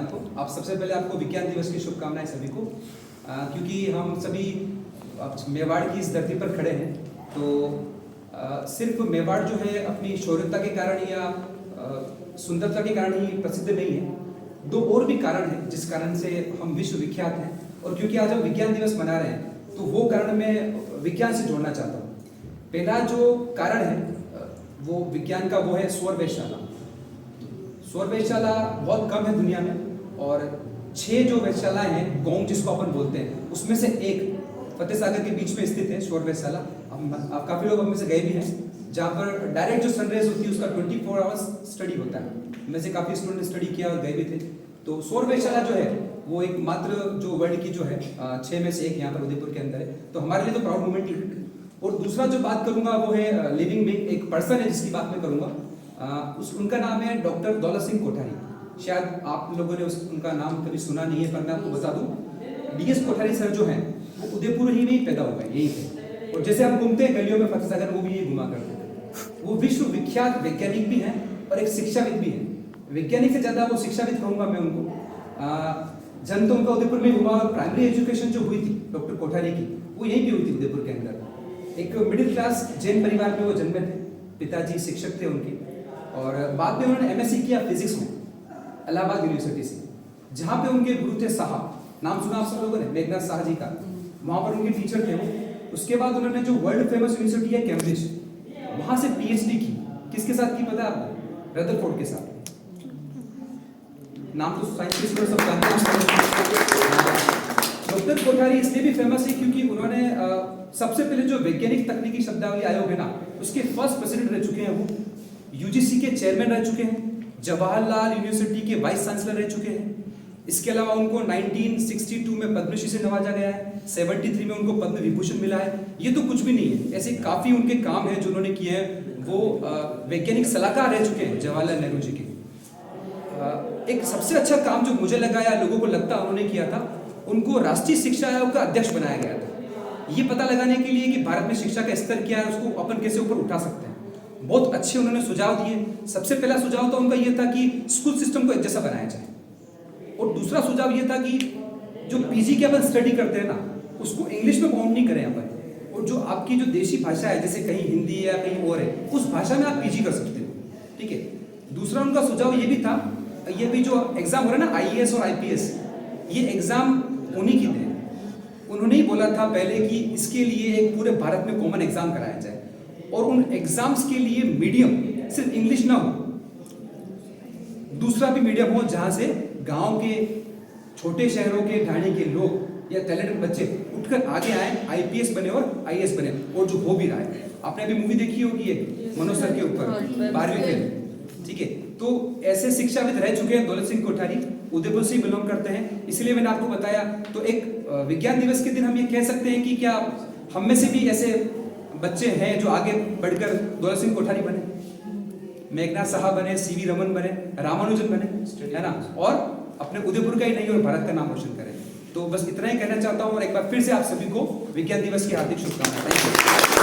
आपको। आप सबसे पहले आपको विज्ञान दिवस की शुभकामनाएं सभी को, क्योंकि हम सभी मेवाड़ की इस धरती पर खड़े हैं। तो सिर्फ मेवाड़ जो है अपनी शौर्यता के कारण या सुंदरता के कारण ही प्रसिद्ध नहीं है। दो और भी कारण हैं जिस कारण से हम विश्व विख्यात हैं, और क्योंकि आज हम विज्ञान दिवस मना रहे हैं तो वो कारण मैं विज्ञान से जोड़ना चाहता हूँ। पहला जो कारण है वो विज्ञान का, वो है सौर वेधशाला। सौर वेधशाला बहुत कम है दुनिया में, और 6 जो वेधशालाएं हैं, गोंग जिसको अपन बोलते हैं, उसमें से एक फतेह सागर के बीच में स्थित है सौर वेधशाला। अब काफ़ी लोग हम में से गए भी हैं, जहाँ पर डायरेक्ट जो सनराइज होती है उसका 24 आवर्स स्टडी होता है। में से काफ़ी स्टूडेंट ने स्टडी किया और गए भी थे। तो सौर वेधशाला जो है वो एक मात्र जो वर्ल्ड की जो है 6 में से एक यहाँ पर उदयपुर के अंदर है। तो हमारे लिए तो प्राउड मोमेंट ही है। और दूसरा जो बात करूँगा वो है लिविंग बीइंग, एक पर्सन है जिसकी बात मैं करूँगा। उनका नाम है डॉक्टर दौलत सिंह कोठारी। शायद आप लोगों ने उनका नाम कभी सुना नहीं है, पर मैं आपको बता दूं, डीएस कोठारी सर जो हैं वो उदयपुर ही में ही पैदा हुए, यही थे। और जैसे हम घूमते हैं गलियों में फतेह सागर, वो भी यही घुमा करते थे। वो विश्व विख्यात वैज्ञानिक भी हैं और एक शिक्षाविद भी हैं। वैज्ञानिक से ज़्यादा वो शिक्षाविद कहूँगा मैं उनको। जन्म तो उनका उदयपुर में हुआ, और प्राइमरी एजुकेशन जो हुई थी डॉक्टर कोठारी की, वो यहीं भी हुई थी उदयपुर के अंदर। एक मिडिल क्लास जैन परिवार में वो जन्मे थे, पिताजी शिक्षक थे उनके। और बाद में उन्होंने एमएससी किया फिजिक्स में इलाहाबाद यूनिवर्सिटी से, जहाँ पे उनके गुरु थे साहब, नाम सुना आप सब लोगों ने, मेघनाथ शाह जी का, वहाँ पर उनके टीचर थे वो। उसके बाद उन्होंने जो वर्ल्ड फेमस यूनिवर्सिटी है कैम्ब्रिज, वहाँ से पीएचडी की। किसके साथ की पता है आपको? रदरफोर्ड के साथ। नाम तो साइंस के सब जानते हैं। डॉक्टर कोठारी इसलिए भी फेमस है क्योंकि उन्होंने सबसे पहले जो वैज्ञानिक तकनीकी शब्दावली आयोग है ना, उसके फर्स्ट प्रेसिडेंट रह चुके हैं वो। यूजीसी के चेयरमैन रह चुके हैं, जवाहरलाल यूनिवर्सिटी के वाइस चांसलर रह चुके हैं। इसके अलावा उनको 1962 में पद्मश्री से नवाजा गया है, 73 में उनको पद्म विभूषण मिला है। ये तो कुछ भी नहीं है, ऐसे काफ़ी उनके काम हैं जो उन्होंने किए हैं। वो वैज्ञानिक सलाहकार रह चुके हैं जवाहरलाल नेहरू जी के। एक सबसे अच्छा काम जो मुझे लगा या लोगों को लगता उन्होंने किया था, उनको राष्ट्रीय शिक्षा आयोग का अध्यक्ष बनाया गया था, ये पता लगाने के लिए कि भारत में शिक्षा का स्तर क्या है, उसको अपन कैसे ऊपर उठा सकते हैं। बहुत अच्छे उन्होंने सुझाव दिए। सबसे पहला सुझाव तो उनका ये था कि स्कूल सिस्टम को एक जैसा बनाया जाए, और दूसरा सुझाव ये था कि जो पीजी के अपन स्टडी करते हैं ना, उसको इंग्लिश में बाउंड नहीं करें अपन, और जो आपकी जो देशी भाषा है, जैसे कहीं हिंदी है या कहीं और है, उस भाषा में आप पीजी कर सकते हो, ठीक है। दूसरा उनका सुझाव ये भी था, ये भी जो एग्जाम हो रहा है ना आईएएस और आईपीएस, ये एग्जाम उन्हीं की थे। उन्होंने ही बोला था पहले कि इसके लिए एक पूरे भारत में कॉमन एग्जाम कराया जाए, और उन एग्जाम्स के लिए मीडियम सिर्फ इंग्लिश ना हो, दूसरा भी मीडियम हो, जहाँ से गांव के छोटे शहरों के ढाणी के लोग या टैलेंटेड बच्चे उठकर आगे आए, आईपीएस बने और आईएएस बने, और जो हो भी रहा है। आपने अभी मूवी देखी होगी एक मनोज सर के ऊपर, 12वीं फेल, ठीक है। तो ऐसे शिक्षाविद रह चुके हैं दौलत सिंह कोठारी, उदयपुर से बिलोंग करते हैं, इसलिए मैंने आपको बताया। तो एक विज्ञान दिवस के दिन हम ये कह सकते हैं कि क्या हम में से भी ऐसे बच्चे हैं जो आगे बढ़कर दौलत सिंह कोठारी बने, मेघनाथ शाह बने, सीवी रमन बने, रामानुजन बने, है ना, और अपने उदयपुर का ही नहीं और भारत का नाम रोशन करें। तो बस इतना ही कहना चाहता हूँ, और एक बार फिर से आप सभी को विज्ञान दिवस की हार्दिक शुभकामनाएं। Thank you.